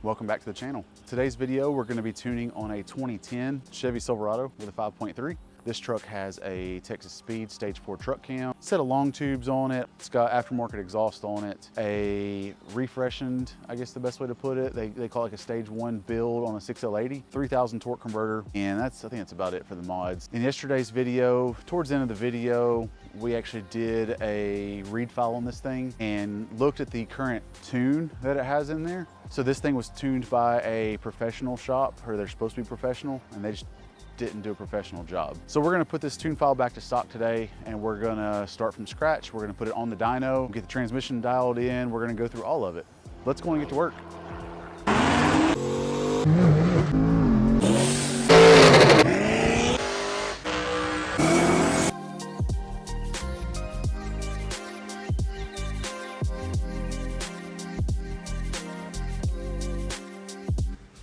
Welcome back to the channel. Today's video, we're going to be tuning on a 2010 Chevy Silverado with a 5.3. This truck has a Texas Speed Stage 4 truck cam, set of long tubes on it. It's got aftermarket exhaust on it, a refreshened, I guess the best way to put it. They call it like a Stage 1 build on a 6L80, 3000 torque converter, and I think that's about it for the mods. In yesterday's video, towards the end of the video, we actually did a read file on this thing and looked at the current tune that it has in there. So this thing was tuned by a professional shop, or they're supposed to be professional, and they just didn't do a professional job. So we're gonna put this tune file back to stock today, and we're gonna start from scratch. We're gonna put it on the dyno, get the transmission dialed in. We're gonna go through all of it. Let's go and get to work.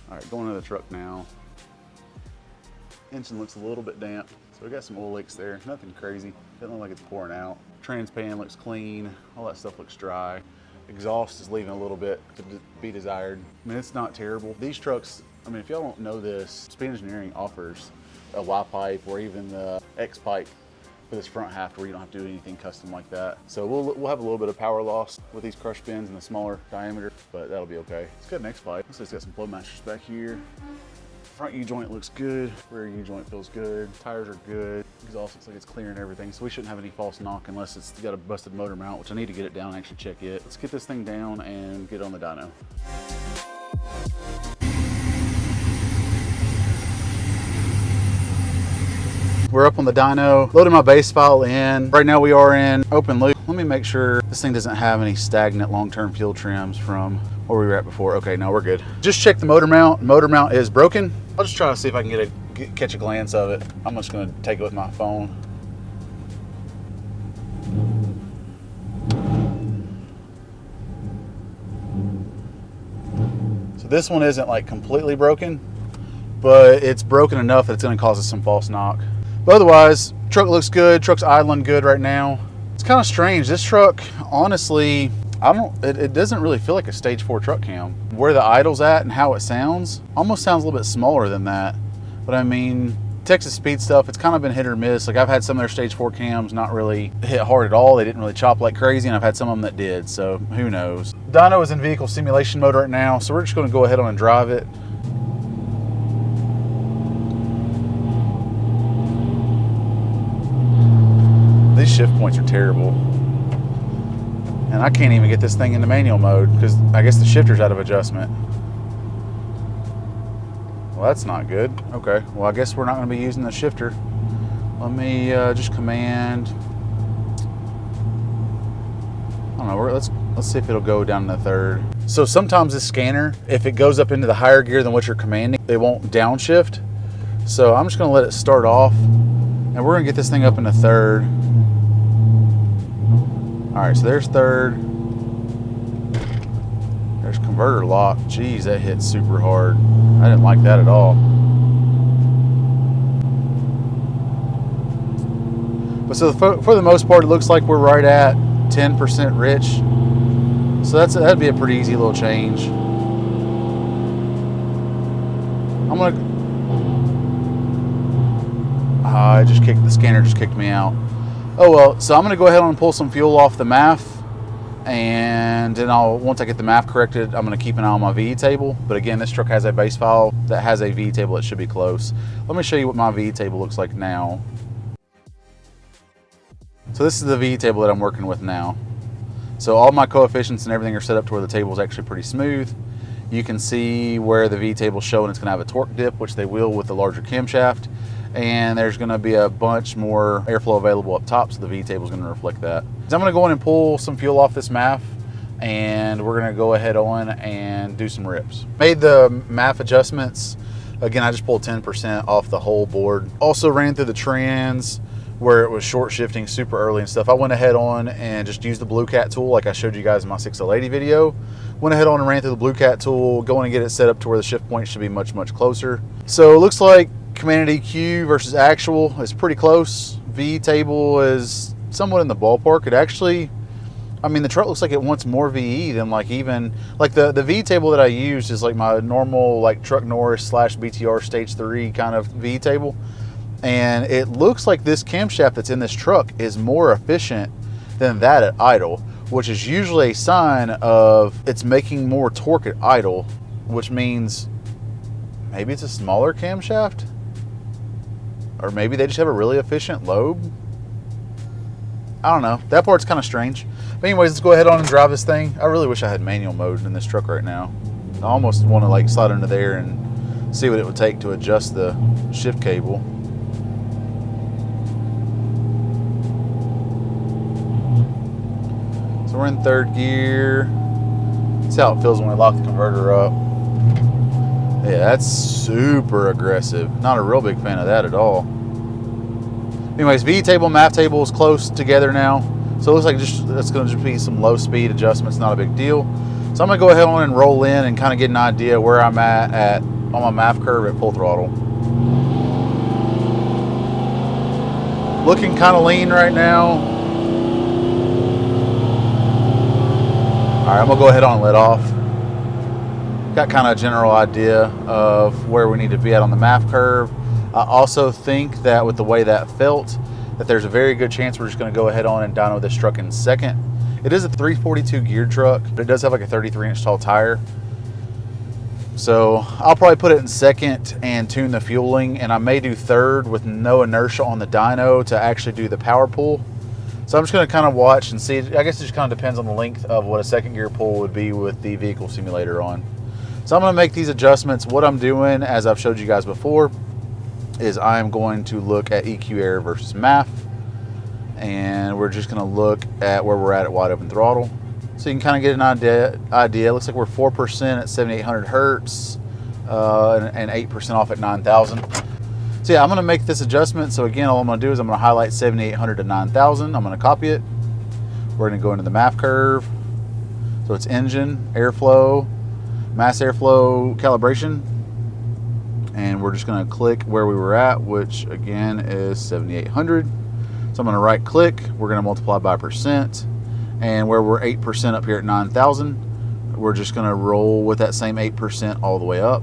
All right, going to the truck now. Engine looks a little bit damp, so we got some oil leaks there. Nothing crazy. Doesn't look like it's pouring out. Trans pan looks clean. All that stuff looks dry. Exhaust is leaving a little bit to be desired. I mean, it's not terrible. These trucks, I mean, if y'all don't know this, Speed Engineering offers a Y pipe or even the X pipe for this front half where you don't have to do anything custom like that. So we'll have a little bit of power loss with these crush bins in the smaller diameter, but that'll be okay. It's got an X pipe. So it's got some flow masters back here. Front U-joint looks good, rear U-joint feels good, tires are good, exhaust looks like it's clearing everything, so we shouldn't have any false knock unless it's got a busted motor mount, which I need to get it down and actually check it. Let's get this thing down and get on the dyno. We're up on the dyno, loading my base file in. Right now we are in open loop. Let me make sure this thing doesn't have any stagnant long-term fuel trims from where we were at before. Okay, no, we're good. Just check the motor mount. Motor mount is broken. I'll just try to see if I can catch a glance of it. I'm just gonna take it with my phone. So this one isn't like completely broken, but it's broken enough that it's gonna cause us some false knock. But otherwise, truck looks good. Truck's idling good right now. It's kind of strange. This truck, honestly, it doesn't really feel like a Stage 4 truck cam. Where the idle's at and how it sounds, almost sounds a little bit smaller than that. But I mean, Texas Speed stuff, it's kind of been hit or miss. Like I've had some of their Stage 4 cams not really hit hard at all. They didn't really chop like crazy, and I've had some of them that did, so who knows. Dyno is in vehicle simulation mode right now, so we're just gonna go ahead on and drive it. These shift points are terrible. And I can't even get this thing into manual mode because I guess the shifter's out of adjustment. Well, that's not good. Okay, well, I guess we're not going to be using the shifter. Let me just command. I don't know, let's see if it'll go down to the third. So sometimes this scanner, if it goes up into the higher gear than what you're commanding, it won't downshift. So I'm just going to let it start off, and we're going to get this thing up into third. All right, so there's third. There's converter lock. Geez, that hit super hard. I didn't like that at all. But so for the most part, it looks like we're right at 10% rich. So that'd be a pretty easy little change. The scanner just kicked me out. Oh well, so I'm gonna go ahead and pull some fuel off the MAF, and then once I get the MAF corrected, I'm gonna keep an eye on my VE table. But again, this truck has a base file that has a VE table that should be close. Let me show you what my VE table looks like now. So this is the VE table that I'm working with now. So all my coefficients and everything are set up to where the table is actually pretty smooth. You can see where the VE table is showing it's gonna have a torque dip, which they will with the larger camshaft. And there's going to be a bunch more airflow available up top, so the VE table is going to reflect that. So I'm going to go in and pull some fuel off this MAF, and we're going to go ahead on and do some rips. Made the MAF adjustments. Again, I just pulled 10% off the whole board. Also ran through the trans where it was short shifting super early and stuff. I went ahead on and just used the Blue Cat tool like I showed you guys in my 6L80 video. Went ahead on and ran through the Blue Cat tool, going to get it set up to where the shift point should be much, much closer. So it looks like commanded EQ versus actual is pretty close. VE table is somewhat in the ballpark. It actually I mean, the truck looks like it wants more VE than like even like the V table that I used is like my normal like Truck Norris / BTR stage 3 kind of V table, and it looks like this camshaft that's in this truck is more efficient than that at idle, which is usually a sign of it's making more torque at idle, which means maybe it's a smaller camshaft, or maybe they just have a really efficient lobe. I don't know. That part's kind of strange. But anyways, let's go ahead on and drive this thing. I really wish I had manual mode in this truck right now. I almost want to like slide under there and see what it would take to adjust the shift cable. So we're in third gear. See how it feels when we lock the converter up. Yeah, that's super aggressive. Not a real big fan of that at all. Anyways, V table, MAF table is close together now. So it looks like that's going to just be some low speed adjustments, not a big deal. So I'm going to go ahead on and roll in and kind of get an idea where I'm at on my MAF curve at full throttle. Looking kind of lean right now. All right, I'm going to go ahead on and let off. Got kind of a general idea of where we need to be at on the MAF curve. I also think that with the way that felt, that there's a very good chance we're just going to go ahead on and dyno this truck in second. It is a 342 gear truck, but it does have like a 33-inch tall tire. So I'll probably put it in second and tune the fueling, and I may do third with no inertia on the dyno to actually do the power pull. So I'm just going to kind of watch and see. I guess it just kind of depends on the length of what a second gear pull would be with the vehicle simulator on. So I'm going to make these adjustments. What I'm doing, as I've showed you guys before, is I'm going to look at EQ error versus MAF, and we're just going to look at where we're at wide open throttle, so you can kind of get an idea. It looks like we're 4% at 7,800 hertz and 8% off at 9,000. So yeah, I'm going to make this adjustment. So again, all I'm going to do is I'm going to highlight 7,800 to 9,000. I'm going to copy it. We're going to go into the MAF curve. So it's engine, airflow, mass airflow calibration. And we're just going to click where we were at, which again is 7,800. So I'm going to right click, we're going to multiply by percent, and where we're 8% up here at 9,000, we're just going to roll with that same 8% all the way up.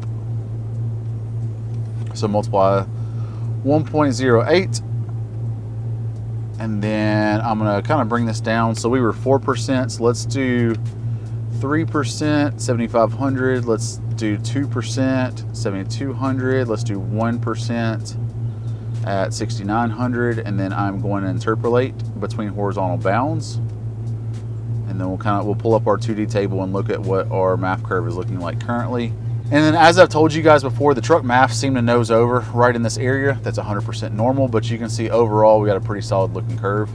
So multiply 1.08, and then I'm going to kind of bring this down. So we were 4%, so let's do 3%, 7,500. Let's do 2%, 7,200. Let's do 1% at 6,900, and then I'm going to interpolate between horizontal bounds, and then we'll pull up our 2D table and look at what our MAF curve is looking like currently. And then, as I've told you guys before, the truck MAFs seem to nose over right in this area. That's 100% normal, but you can see overall we got a pretty solid looking curve.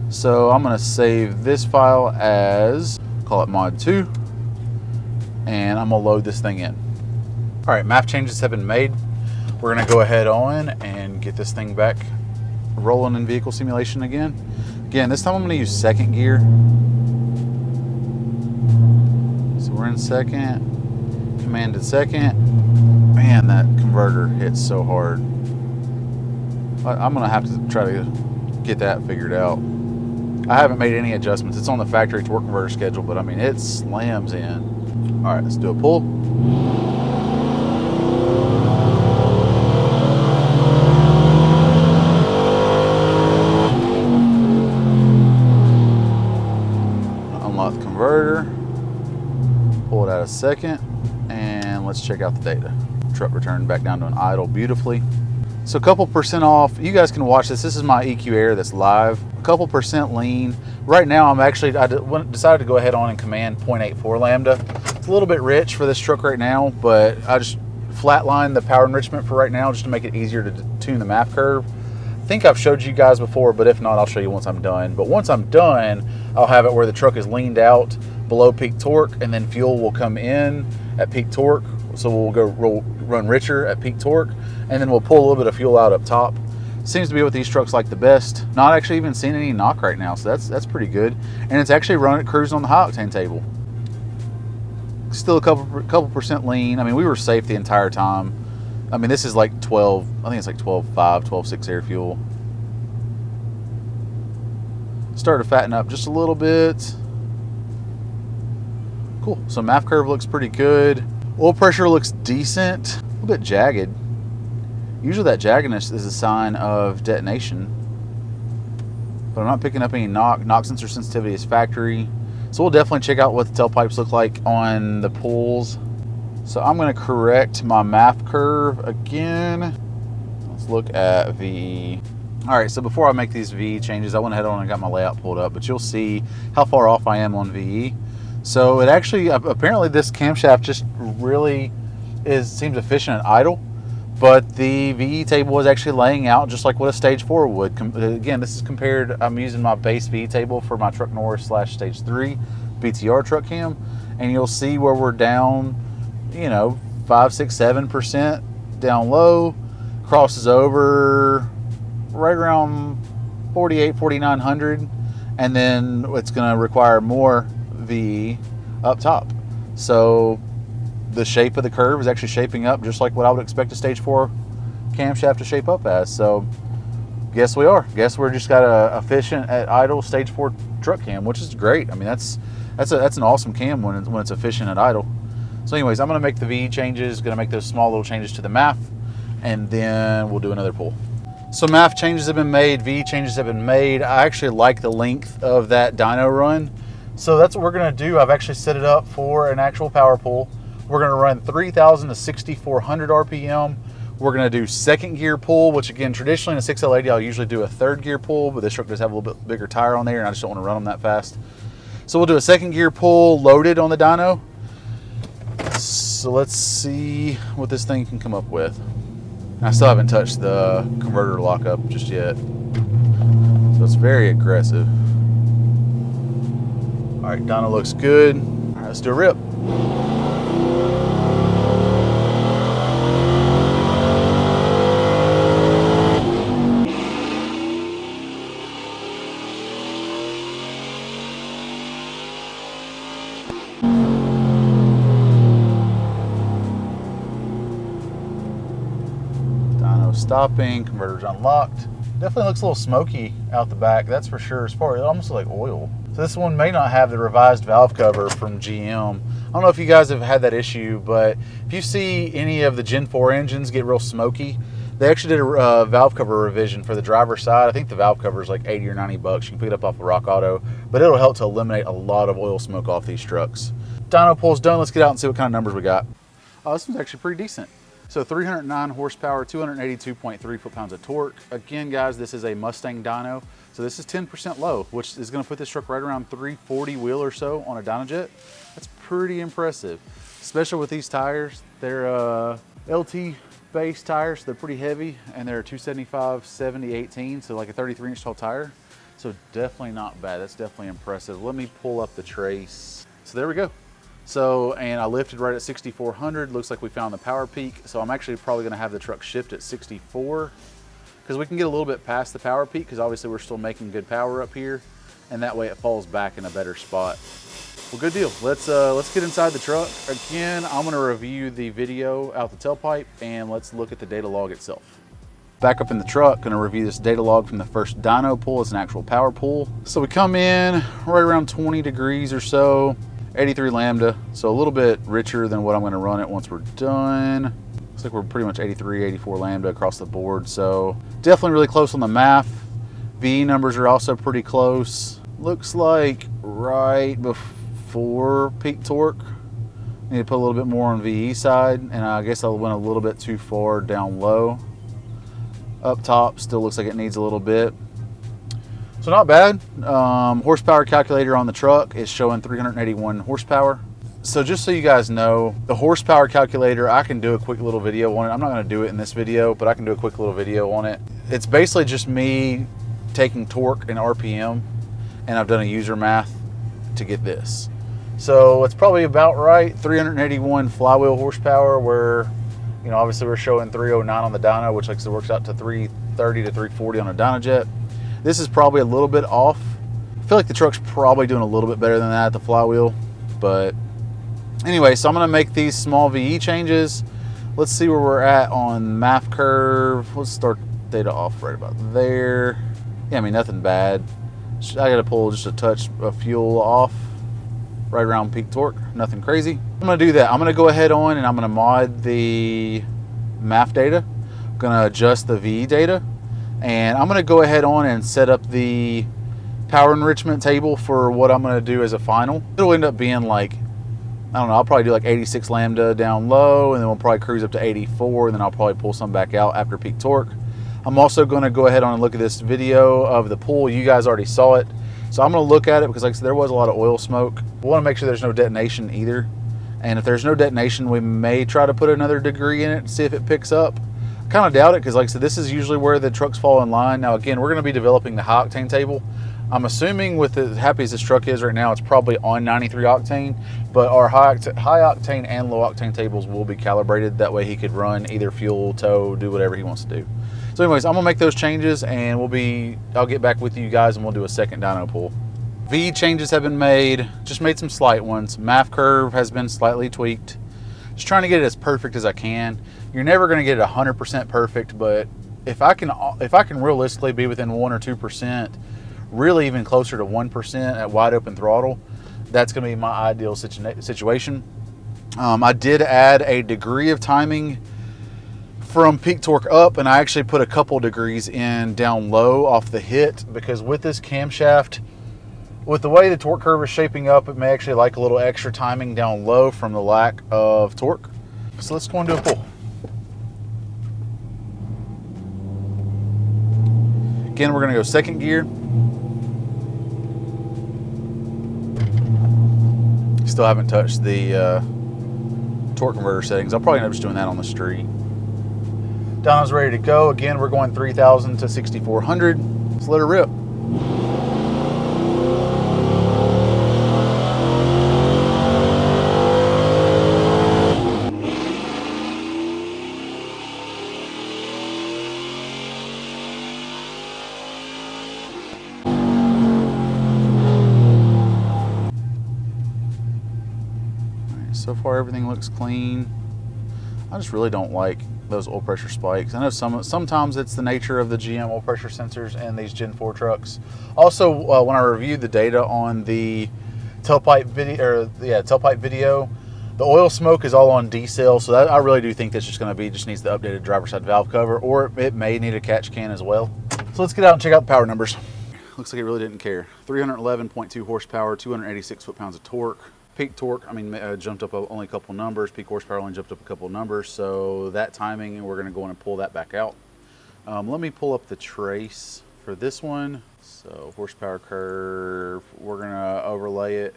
So I'm going to save this file as, call it mod 2, and I'm going to load this thing in. All right, MAF changes have been made. We're going to go ahead on and get this thing back rolling in vehicle simulation again. Again, this time I'm going to use second gear. So we're in second, commanded second. Man, that converter hits so hard. I'm going to have to try to get that figured out. I haven't made any adjustments. It's on the factory torque converter schedule, but I mean, it slams in. All right, let's do a pull. Unlock the converter, pull it out a second, and let's check out the data. Truck returned back down to an idle beautifully. So a couple percent off. You guys can watch this. This is my EQ error that's live. A couple percent lean. Right now I decided to go ahead on and command 0.84 lambda. It's a little bit rich for this truck right now, but I just flatline the power enrichment for right now just to make it easier to tune the MAF curve. I think I've showed you guys before, but if not, I'll show you once I'm done. But once I'm done, I'll have it where the truck is leaned out below peak torque, and then fuel will come in at peak torque. So we'll run richer at peak torque, and then we'll pull a little bit of fuel out up top. Seems to be what these trucks like the best. Not actually even seeing any knock right now, so that's pretty good. And it's actually cruising on the high octane table. Still a couple percent lean. I mean, we were safe the entire time. I mean, this is like 12, I think it's like 12.5, 12.6 air fuel. Start to fatten up just a little bit. Cool, so MAF curve looks pretty good. Oil pressure looks decent, a little bit jagged. Usually that jaggedness is a sign of detonation, but I'm not picking up any knock. Knock sensor sensitivity is factory. So we'll definitely check out what the tailpipes look like on the pulls. So I'm gonna correct my MAF curve again. Let's look at VE. All right, so before I make these VE changes, I went ahead on and got my layout pulled up, but you'll see how far off I am on VE. So it actually, apparently this camshaft just really seems efficient at idle, but the VE table is actually laying out just like what a stage 4 would. Again, this is compared, I'm using my base VE table for my Truck North / stage 3 BTR truck cam, and you'll see where we're down, you know, 5, 6, 7% down low, crosses over right around 48, 4900, and then it's gonna require more VE up top. So the shape of the curve is actually shaping up just like what I would expect a stage 4 camshaft to shape up as. So guess we are. Guess we're just got a efficient at idle stage 4 truck cam, which is great. I mean, that's an awesome cam when it's efficient at idle. So anyways, I'm gonna make the VE changes, gonna make those small little changes to the MAF, and then we'll do another pull. So MAF changes have been made, VE changes have been made. I actually like the length of that dyno run. So that's what we're gonna do. I've actually set it up for an actual power pull. We're gonna run 3,000 to 6,400 RPM. We're gonna do second gear pull, which again, traditionally in a 6L80, I'll usually do a third gear pull, but this truck does have a little bit bigger tire on there and I just don't wanna run them that fast. So we'll do a second gear pull loaded on the dyno. So let's see what this thing can come up with. I still haven't touched the converter lockup just yet. So it's very aggressive. All right, dyno looks good. All right, let's do a rip. Dyno stopping, converter's unlocked. Definitely looks a little smoky out the back, that's for sure. As far as it almost looks like oil. So this one may not have the revised valve cover from GM. I don't know if you guys have had that issue, but if you see any of the Gen 4 engines get real smoky, they actually did a valve cover revision for the driver's side. I think the valve cover is like 80 or 90 bucks. You can pick it up off of Rock Auto, but it'll help to eliminate a lot of oil smoke off these trucks. Dyno pull's done. Let's get out and see what kind of numbers we got. Oh, this one's actually pretty decent. So 309 horsepower, 282.3 foot-pounds of torque. Again, guys, this is a Mustang dyno. So this is 10% low, which is gonna put this truck right around 340 wheel or so on a dynojet. That's pretty impressive, especially with these tires. They're LT base tires, they're pretty heavy, and they're 275, 70, 18, so like a 33-inch tall tire. So definitely not bad, that's definitely impressive. Let me pull up the trace. So there we go. So, and I lifted right at 6,400. Looks like we found the power peak. So I'm actually probably gonna have the truck shift at 64 because we can get a little bit past the power peak because obviously we're still making good power up here, and that way it falls back in a better spot. Well, good deal. Let's get inside the truck. Again, I'm gonna review the video out the tailpipe and let's look at the data log itself. Back up in the truck, gonna review this data log from the first dyno pull. It's an actual power pull. So we come in right around 20 degrees or so. 83 lambda, so a little bit richer than what I'm gonna run it once we're done. Looks like we're pretty much 83, 84 lambda across the board, so definitely really close on the MAF. VE numbers are also pretty close. Looks like right before peak torque. Need to put a little bit more on VE side, and I guess I went a little bit too far down low. Up top, still looks like it needs a little bit. So not bad. Horsepower calculator on the truck is showing 381 horsepower. So just so you guys know, the horsepower calculator, I can do a quick little video on it. I'm not gonna do it in this video, but I can do a quick little video on it. It's basically just me taking torque and RPM, and I've done a user math to get this. So it's probably about right, 381 flywheel horsepower, where, you know, obviously we're showing 309 on the dyno, which like I said works out to 330 to 340 on a dynojet. This is probably a little bit off. I feel like the truck's probably doing a little bit better than that at the flywheel, but anyway, so I'm gonna make these small VE changes. Let's see where we're at on MAF curve. Let's start data off right about there. Yeah, I mean, nothing bad. I got to pull just a touch of fuel off right around peak torque, nothing crazy. I'm gonna do that. I'm gonna go ahead on and I'm gonna mod the MAF data. I'm gonna adjust the VE data, and I'm gonna go ahead on and set up the power enrichment table for what I'm gonna do as a final. It'll end up being like, I don't know, I'll probably do like 86 lambda down low, and then we'll probably cruise up to 84, and then I'll probably pull some back out after peak torque. I'm also gonna go ahead on and look at this video of the pull. You guys already saw it. So I'm gonna look at it because like I said, there was a lot of oil smoke. We wanna make sure there's no detonation either. And if there's no detonation, we may try to put another degree in it to see if it picks up. I kind of doubt it because like I said, this is usually where the trucks fall in line. Now again, we're gonna be developing the high octane table. I'm assuming with as happy as this truck is right now, it's probably on 93 octane, but our high octane and low octane tables will be calibrated. That way he could run either fuel, tow, do whatever he wants to do. So anyways, I'm gonna make those changes and I'll get back with you guys and we'll do a second dyno pull. V changes have been made, just made some slight ones. MAF curve has been slightly tweaked. Just trying to get it as perfect as I can. You're never gonna get it 100% perfect, but if I can realistically be within 1 or 2%, really even closer to 1% at wide open throttle, that's gonna be my ideal situation. I did add a degree of timing from peak torque up, and I actually put a couple degrees in down low off the hit, because with this camshaft, with the way the torque curve is shaping up, it may actually like a little extra timing down low from the lack of torque. So let's go and do a pull. Again, we're gonna go second gear. Still haven't touched the torque converter settings. I'll probably end up just doing that on the street. Dyno's ready to go. Again, we're going 3,000 to 6,400. Let's let her rip. So far everything looks clean. I just really don't like those oil pressure spikes. I know sometimes it's the nature of the GM oil pressure sensors in these Gen 4 trucks. Also, when I reviewed the data on the tailpipe video, the oil smoke is all on decel, so I really do think that's just going to be, just needs the updated driver's side valve cover, or it may need a catch can as well. So let's get out and check out the power numbers. Looks like it really didn't care. 311.2 horsepower, 286 foot-pounds of torque. Peak torque, jumped up only a couple numbers. Peak horsepower only jumped up a couple numbers. So that timing, we're going to go in and pull that back out. Let me pull up the trace for this one. So horsepower curve, we're going to overlay it.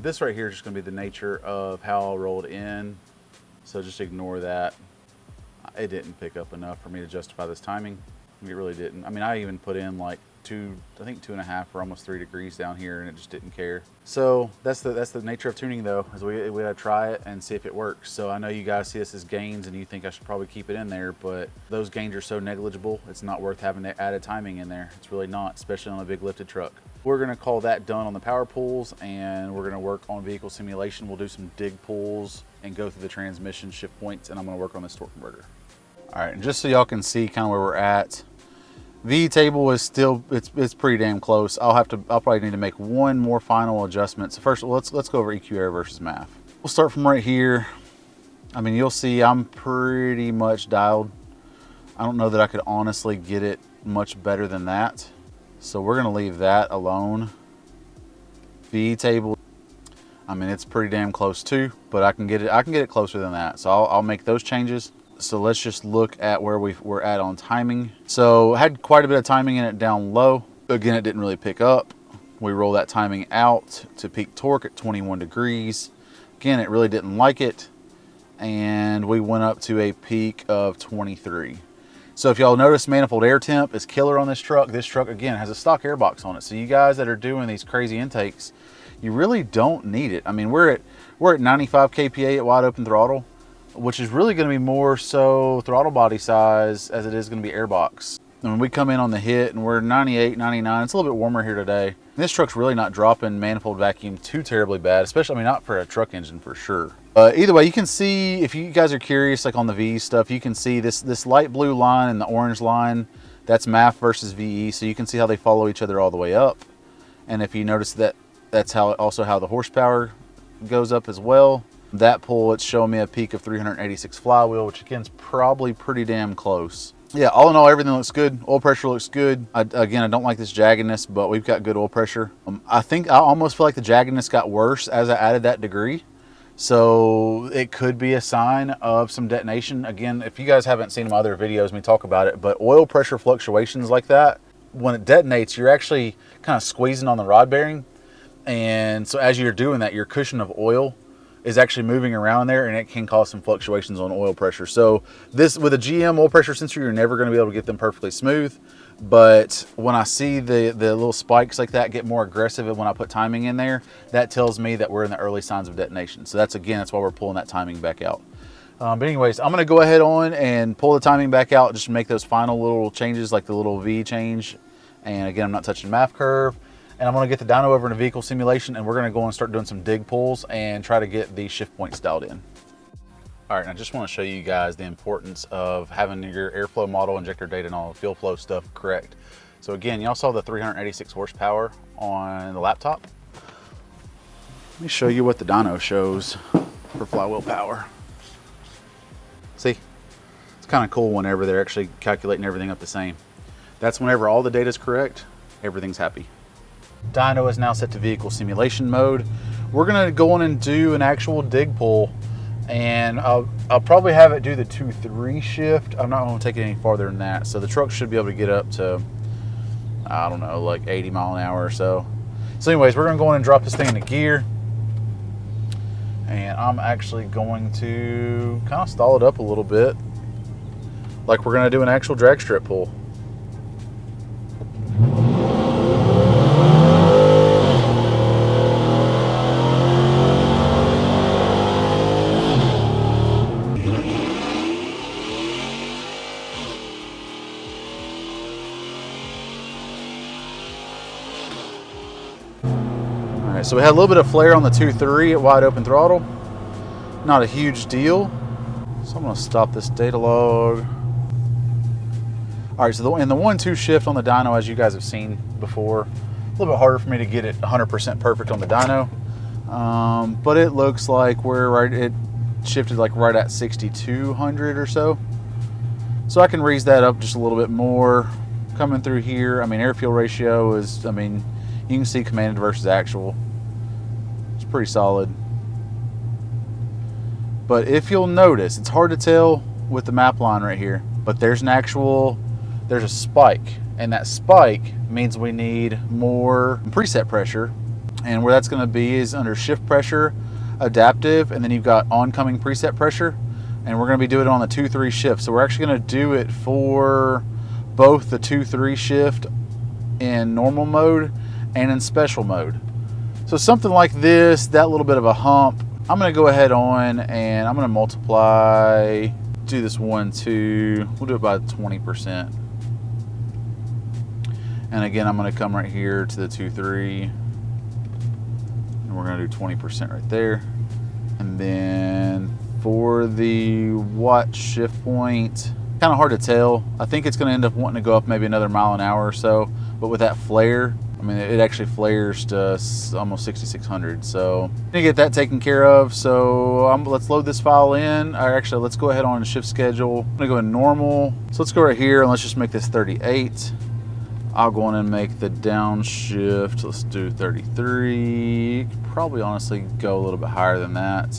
This right here is just going to be the nature of how I rolled in. So just ignore that. It didn't pick up enough for me to justify this timing. It really didn't. I even put in like I think 2.5 or almost 3 degrees down here, and it just didn't care. So that's the nature of tuning, though, is we gotta try it and see if it works. So I know you guys see this as gains and you think I should probably keep it in there, but those gains are so negligible, it's not worth having the added timing in there. It's really not, especially on a big lifted truck. We're gonna call that done on the power pulls, and we're gonna work on vehicle simulation. We'll do some dig pulls and go through the transmission shift points, and I'm gonna work on this torque converter. All right, and just so y'all can see kind of where we're at, V table is still, it's pretty damn close. I'll probably need to make one more final adjustment. So first, let's go over EQ error versus MAF. We'll start from right here. You'll see I'm pretty much dialed. I don't know that I could honestly get it much better than that. So we're gonna leave that alone. V table, it's pretty damn close too, but I can get it closer than that. So I'll make those changes. So let's just look at where we're at on timing. So I had quite a bit of timing in it down low. Again, it didn't really pick up. We roll that timing out to peak torque at 21 degrees. Again, it really didn't like it. And we went up to a peak of 23. So if y'all notice, manifold air temp is killer on this truck. This truck, again, has a stock airbox on it. So you guys that are doing these crazy intakes, you really don't need it. We're at 95 kPa at wide open throttle, which is really going to be more so throttle body size as it is going to be airbox. And when we come in on the hit and we're 98, 99, it's a little bit warmer here today. This truck's really not dropping manifold vacuum too terribly bad, especially, not for a truck engine for sure. Either way, you can see, if you guys are curious, like on the V stuff, you can see this light blue line and the orange line. That's MAF versus VE, so you can see how they follow each other all the way up. And if you notice that, that's also how the horsepower goes up as well. That pull, it's showing me a peak of 386 flywheel, which again is probably pretty damn close. Yeah, all in all, everything looks good. Oil pressure looks good. Again, I don't like this jaggedness, but we've got good oil pressure. I think I almost feel like the jaggedness got worse as I added that degree. So it could be a sign of some detonation. Again, if you guys haven't seen my other videos, me talk about it, but oil pressure fluctuations like that, when it detonates, you're actually kind of squeezing on the rod bearing. And so as you're doing that, your cushion of oil is actually moving around there, and it can cause some fluctuations on oil pressure. So this, with a GM oil pressure sensor, you're never going to be able to get them perfectly smooth. But when I see the little spikes like that get more aggressive when I put timing in there, that tells me that we're in the early signs of detonation. So that's why we're pulling that timing back out. But anyways, I'm going to go ahead on and pull the timing back out just to make those final little changes, like the little V change. And again, I'm not touching MAF curve. And I'm going to get the dyno over in a vehicle simulation, and we're going to go and start doing some dig pulls and try to get the shift points dialed in. All right, and I just want to show you guys the importance of having your airflow model, injector data, and all the fuel flow stuff correct. So again, y'all saw the 386 horsepower on the laptop. Let me show you what the dyno shows for flywheel power. See, it's kind of cool whenever they're actually calculating everything up the same. That's whenever all the data is correct, everything's happy. Dyno is now set to vehicle simulation mode. We're gonna go on and do an actual dig pull, and I'll probably have it do the 2-3 shift. I'm not gonna take it any farther than that. So the truck should be able to get up to, I don't know, like 80 mile an hour or so. So anyways, we're gonna go on and drop this thing into gear. And I'm actually going to kind of stall it up a little bit, like we're gonna do an actual drag strip pull. So we had a little bit of flare on the 2.3 at wide open throttle. Not a huge deal. So I'm gonna stop this data log. All right, so in the 1-2 shift on the dyno, as you guys have seen before, a little bit harder for me to get it 100% perfect on the dyno. But it looks like it shifted like right at 6,200 or so. So I can raise that up just a little bit more. Coming through here, I mean, air fuel ratio is, I mean, you can see commanded versus actual. Pretty solid. But if you'll notice, it's hard to tell with the map line right here, but there's a spike, and that spike means we need more preset pressure, and where that's going to be is under shift pressure, adaptive, and then you've got oncoming preset pressure, and we're going to be doing it on the 2-3 shift. So we're actually going to do it for both the 2-3 shift in normal mode and in special mode. So something like this, that little bit of a hump, I'm gonna go ahead on and I'm gonna multiply, do this 1-2, we'll do it by 20%. And again, I'm gonna come right here to the 2-3, and we're gonna do 20% right there. And then for the watt shift point, kind of hard to tell. I think it's gonna end up wanting to go up maybe another mile an hour or so, but with that flare, I mean, it actually flares to almost 6,600. So I'm gonna get that taken care of. So let's load this file in. Or actually, let's go ahead on shift schedule. I'm gonna go in normal. So let's go right here and let's just make this 38. I'll go on and make the downshift. Let's do 33. Could probably honestly go a little bit higher than that.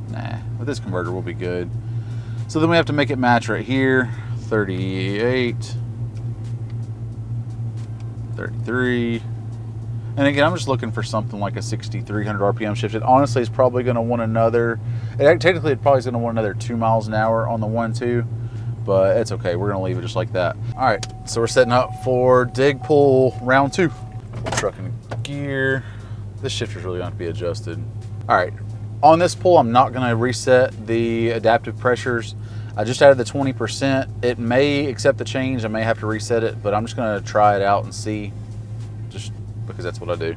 Nah, with this converter we'll be good. So then we have to make it match right here. 38. 33. And again, I'm just looking for something like a 6,300 RPM shift. It honestly is probably going to want another, technically it probably is going to want another 2 miles an hour on the 1-2, but it's okay. We're going to leave it just like that. All right, so we're setting up for dig pull round 2. Pull truck in gear. This shifter's really going to be adjusted. All right, on this pull, I'm not going to reset the adaptive pressures. I just added the 20%. It may accept the change. I may have to reset it, but I'm just gonna try it out and see, just because that's what I do.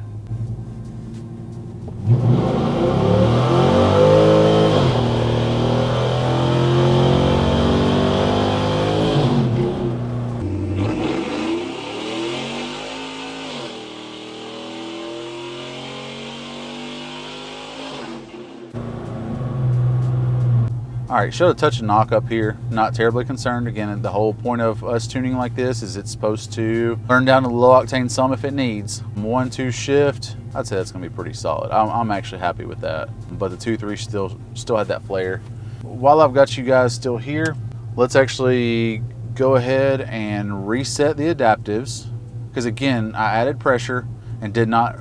All right, showed a touch of knock up here. Not terribly concerned. Again, the whole point of us tuning like this is it's supposed to burn down to the low octane some if it needs. 1-2 shift, I'd say that's gonna be pretty solid. I'm actually happy with that. But the 2.3 still had that flare. While I've got you guys still here, let's actually go ahead and reset the adaptives. Because again, I added pressure and did not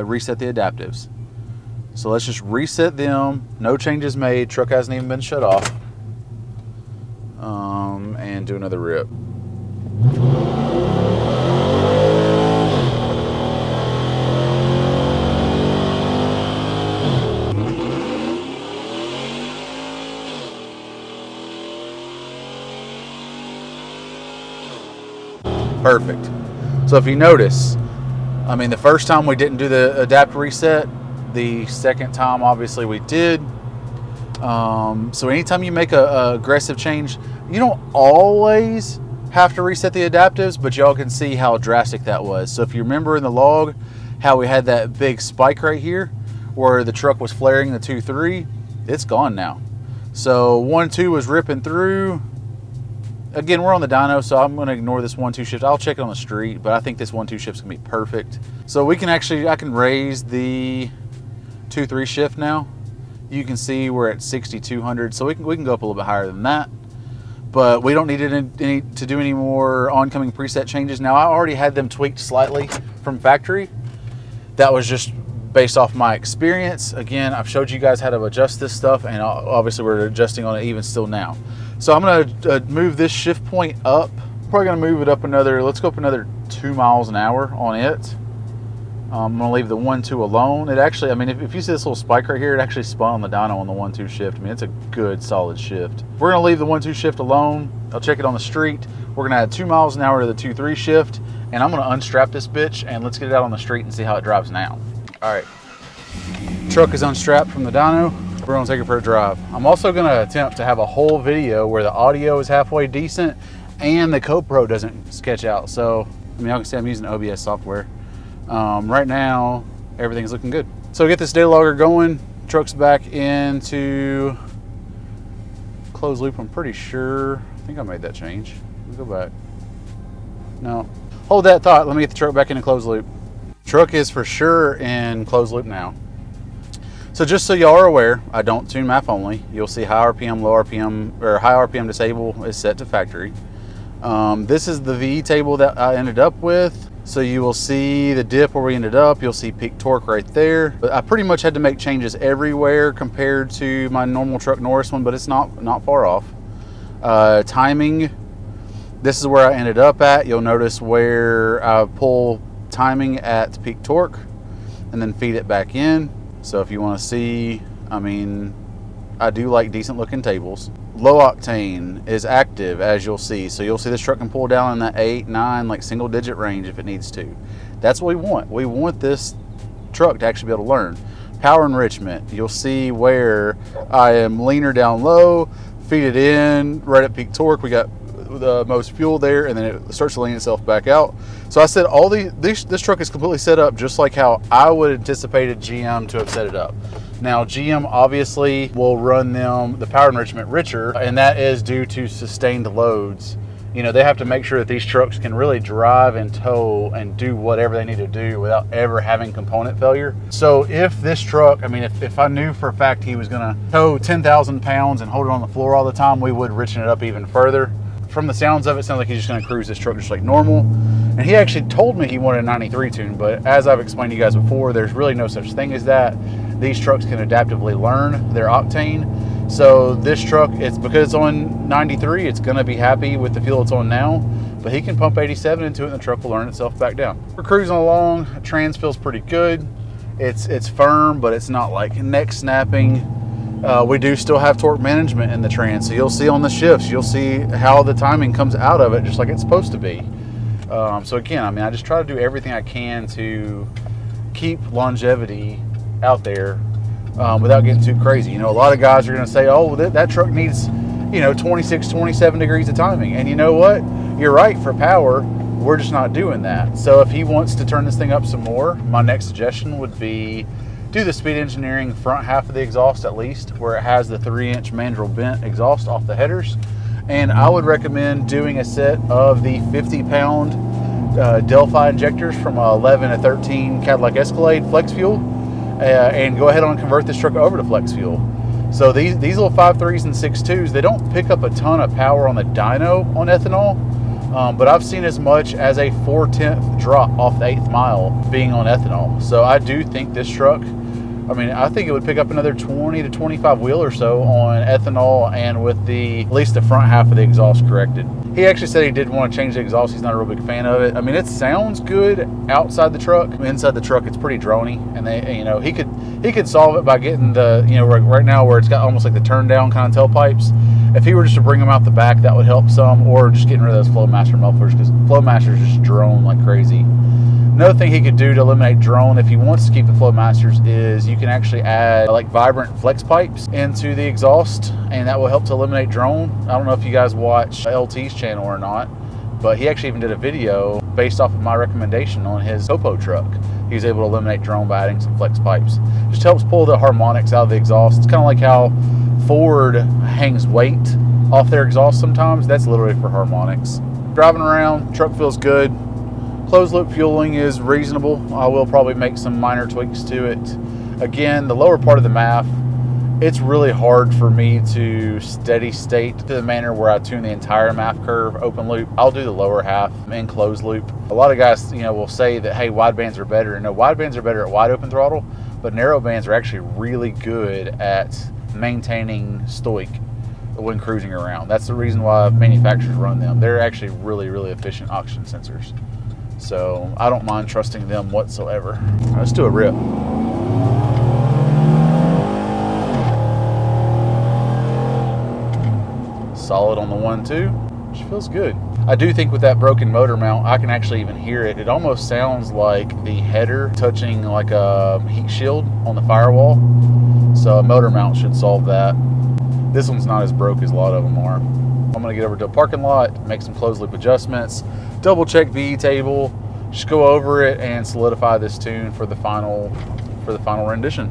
reset the adaptives. So let's just reset them. No changes made. Truck hasn't even been shut off. And do another rip. Perfect. So if you notice, I mean, the first time we didn't do the adapt reset. The second time, obviously, we did. So anytime you make a aggressive change, you don't always have to reset the adaptives, but y'all can see how drastic that was. So if you remember in the log, how we had that big spike right here, where the truck was flaring the 2.3, it's gone now. So 1.2 was ripping through. Again, we're on the dyno, so I'm gonna ignore this 1-2 shift. I'll check it on the street, but I think this 1-2 shift's gonna be perfect. So we can actually, I can raise the 2-3 shift now. You can see we're at 6,200, so we can go up a little bit higher than that. But we don't need to do any more oncoming preset changes. Now I already had them tweaked slightly from factory. That was just based off my experience. Again, I've showed you guys how to adjust this stuff, and obviously we're adjusting on it even still now. So I'm gonna move this shift point up. Probably gonna move it up another, let's go up another 2 miles an hour on it. I'm gonna leave the 1-2 alone. It actually, I mean, if you see this little spike right here, it actually spun on the dyno on the 1-2 shift. I mean, it's a good solid shift. We're gonna leave the 1-2 shift alone. I'll check it on the street. We're gonna add 2 miles an hour to the 2-3 shift, and I'm gonna unstrap this bitch and let's get it out on the street and see how it drives now. All right, truck is unstrapped from the dyno. We're gonna take it for a drive. I'm also gonna attempt to have a whole video where the audio is halfway decent and the CoPro doesn't sketch out. So, I mean, y'all can see I'm using OBS software. Right now, everything's looking good. So get this data logger going. Truck's back into closed loop, I'm pretty sure. I think I made that change. Let me go back. No. Hold that thought. Let me get the truck back into closed loop. Truck is for sure in closed loop now. So just so y'all are aware, I don't tune MAF only. You'll see high RPM, low RPM, or high RPM disable is set to factory. This is the VE table that I ended up with. So you will see the dip where we ended up. You'll see peak torque right there. But I pretty much had to make changes everywhere compared to my normal truck Norris one, but it's not far off. Timing, this is where I ended up at. You'll notice where I pull timing at peak torque and then feed it back in. So if you want to see, I mean, I do like decent looking tables. Low octane is active, as you'll see. So you'll see this truck can pull down in that 8, 9, like single digit range if it needs to. That's what we want. We want this truck to actually be able to learn. Power enrichment, you'll see where I am leaner down low, feed it in, right at peak torque. We got the most fuel there, and then it starts to lean itself back out. So I said this truck is completely set up just like how I would anticipated GM to have set it up. Now GM obviously will run them the power enrichment richer, and that is due to sustained loads. You know, they have to make sure that these trucks can really drive and tow and do whatever they need to do without ever having component failure. So if this truck, I mean, if I knew for a fact he was gonna tow 10,000 pounds and hold it on the floor all the time, we would richen it up even further. From the sounds of it, sounds like he's just gonna cruise this truck just like normal. And he actually told me he wanted a 93 tune, but as I've explained to you guys before, there's really no such thing as that. These trucks can adaptively learn their octane. So this truck, it's because it's on 93, it's gonna be happy with the fuel it's on now, but he can pump 87 into it and the truck will learn itself back down. We're cruising along, trans feels pretty good. It's firm, but it's not like neck snapping. We do still have torque management in the trans, so you'll see on the shifts, you'll see how the timing comes out of it just like it's supposed to be. So again, I mean, I just try to do everything I can to keep longevity out there without getting too crazy. You know, a lot of guys are going to say, oh, that truck needs, you know, 26, 27 degrees of timing. And you know what? You're right, for power, we're just not doing that. So if he wants to turn this thing up some more, my next suggestion would be do the speed engineering front half of the exhaust at least, where it has the 3-inch mandrel bent exhaust off the headers. And I would recommend doing a set of the 50-pound Delphi injectors from 11 to 13 Cadillac Escalade flex fuel, and go ahead and convert this truck over to flex fuel. So these little 5.3s and 6.2s, they don't pick up a ton of power on the dyno on ethanol, but I've seen as much as a 4/10 drop off the 8th mile being on ethanol. So I do think this truck, I mean, I think it would pick up another 20 to 25 wheel or so on ethanol, and with at least the front half of the exhaust corrected. He actually said he did want to change the exhaust. He's not a real big fan of it. I mean, it sounds good outside the truck. Inside the truck, it's pretty droney, and he could solve it by getting the, right now where it's got almost like the turn down kind of tailpipes. If he were just to bring them out the back, that would help some, or just getting rid of those Flowmaster mufflers, because Flowmasters just drone like crazy. Another thing he could do to eliminate drone, if he wants to keep the Flowmasters, is you can actually add like vibrant flex pipes into the exhaust, and that will help to eliminate drone. I don't know if you guys watch LT's channel or not, but he actually even did a video based off of my recommendation on his Topo truck. He was able to eliminate drone by adding some flex pipes. Just helps pull the harmonics out of the exhaust. It's kind of like how Ford hangs weight off their exhaust sometimes. That's literally for harmonics. Driving around, truck feels good. Closed loop fueling is reasonable. I will probably make some minor tweaks to it. Again, the lower part of the MAF, it's really hard for me to steady state to the manner where I tune the entire MAF curve open loop. I'll do the lower half in closed loop. A lot of guys, will say that, hey, wide bands are better. And no, wide bands are better at wide open throttle, but narrow bands are actually really good at maintaining stoic when cruising around. That's the reason why manufacturers run them. They're actually really, really efficient oxygen sensors. So I don't mind trusting them whatsoever. All right, let's do a rip. Solid on the 1.2, which feels good. I do think with that broken motor mount, I can actually even hear it. It almost sounds like the header touching like a heat shield on the firewall. So a motor mount should solve that. This one's not as broke as a lot of them are. I'm gonna get over to a parking lot, make some closed loop adjustments, double check VE table, just go over it and solidify this tune for the final rendition.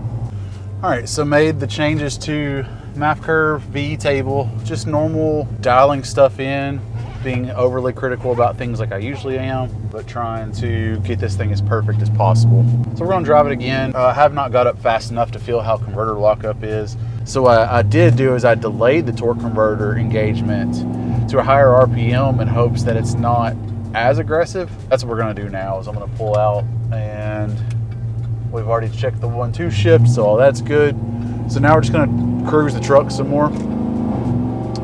All right, so made the changes to MAF curve, VE table, just normal dialing stuff in, being overly critical about things like I usually am, but trying to get this thing as perfect as possible. So we're gonna drive it again. I have not got up fast enough to feel how converter lockup is. So what I did do is I delayed the torque converter engagement to a higher RPM in hopes that it's not as aggressive. That's what we're gonna do now, is I'm gonna pull out, and we've already checked the 1.2 shift, so all that's good. So now we're just gonna cruise the truck some more.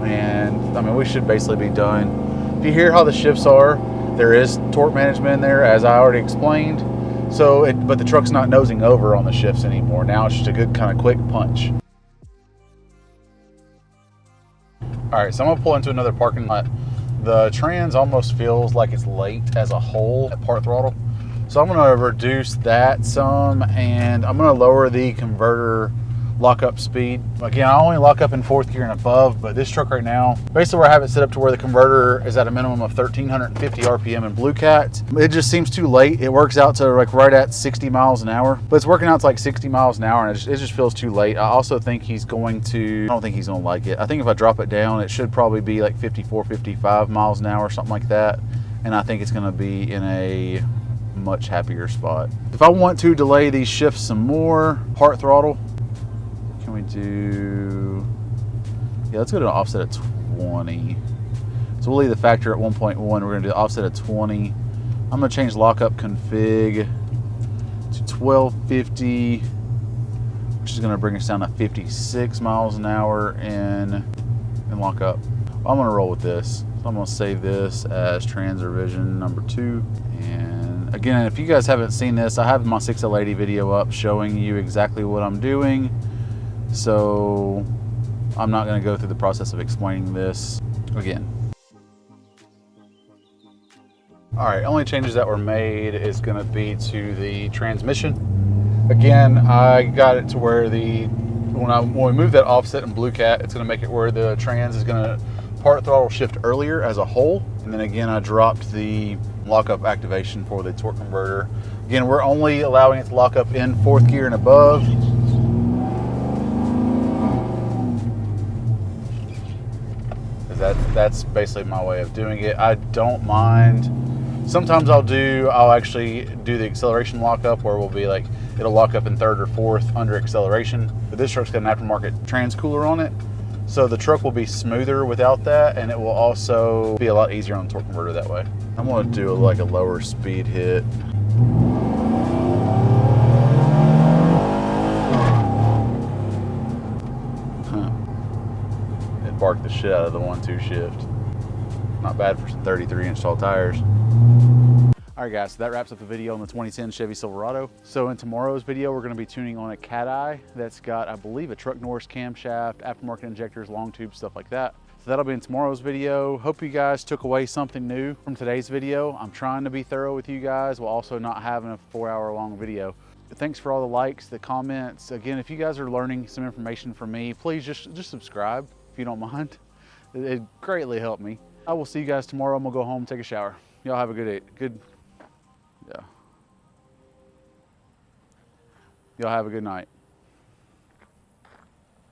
And I mean, we should basically be done. If you hear how the shifts are, there is torque management in there, as I already explained. So, but the truck's not nosing over on the shifts anymore. Now it's just a good kind of quick punch. All right, so I'm gonna pull into another parking lot. The trans almost feels like it's late as a whole at part throttle. So I'm gonna reduce that some, and I'm gonna lower the converter lockup speed. Again, I only lock up in 4th gear and above, but this truck right now, basically where I have it set up to where the converter is at a minimum of 1,350 RPM in Blue Cat. It just seems too late. It works out to like right at 60 miles an hour, but it's working out to like 60 miles an hour, and it just feels too late. I also think he's going to, I don't think he's gonna like it. I think if I drop it down, it should probably be like 54, 55 miles an hour, something like that. And I think it's gonna be in a much happier spot. If I want to delay these shifts some more, part throttle, we do, yeah, let's go to an offset at 20. So we'll leave the factor at 1.1. We're gonna do the offset at 20. I'm gonna change lockup config to 1250, which is gonna bring us down to 56 miles an hour in lockup. I'm gonna roll with this. So I'm gonna save this as trans revision number 2. And again, if you guys haven't seen this, I have my 6L80 video up showing you exactly what I'm doing. So I'm not going to go through the process of explaining this again. All right, only changes that were made is going to be to the transmission. Again, I got it to where when we move that offset in Blue Cat, it's going to make it where the trans is going to part throttle shift earlier as a whole. And then again, I dropped the lockup activation for the torque converter Again, we're only allowing it to lock up in 4th gear and above. That's basically my way of doing it. I don't mind. Sometimes I'll actually do the acceleration lockup where we'll be like, it'll lock up in 3rd or 4th under acceleration. But this truck's got an aftermarket trans cooler on it. So the truck will be smoother without that, and it will also be a lot easier on the torque converter that way. I'm gonna do like a lower speed hit. It barked the shit out of the 1-2 shift. Not bad for some 33-inch tall tires. All right guys, so that wraps up the video on the 2010 Chevy Silverado. So in tomorrow's video, we're gonna be tuning on a cat eye that's got, I believe, a truck Norris camshaft, aftermarket injectors, long tubes, stuff like that. So that'll be in tomorrow's video. Hope you guys took away something new from today's video. I'm trying to be thorough with you guys while also not having a 4-hour-long video. Thanks for all the likes, the comments. Again, if you guys are learning some information from me, please just subscribe if you don't mind. It'd greatly help me. I will see you guys tomorrow. I'm gonna go home and take a shower. Y'all have a Y'all have a good night.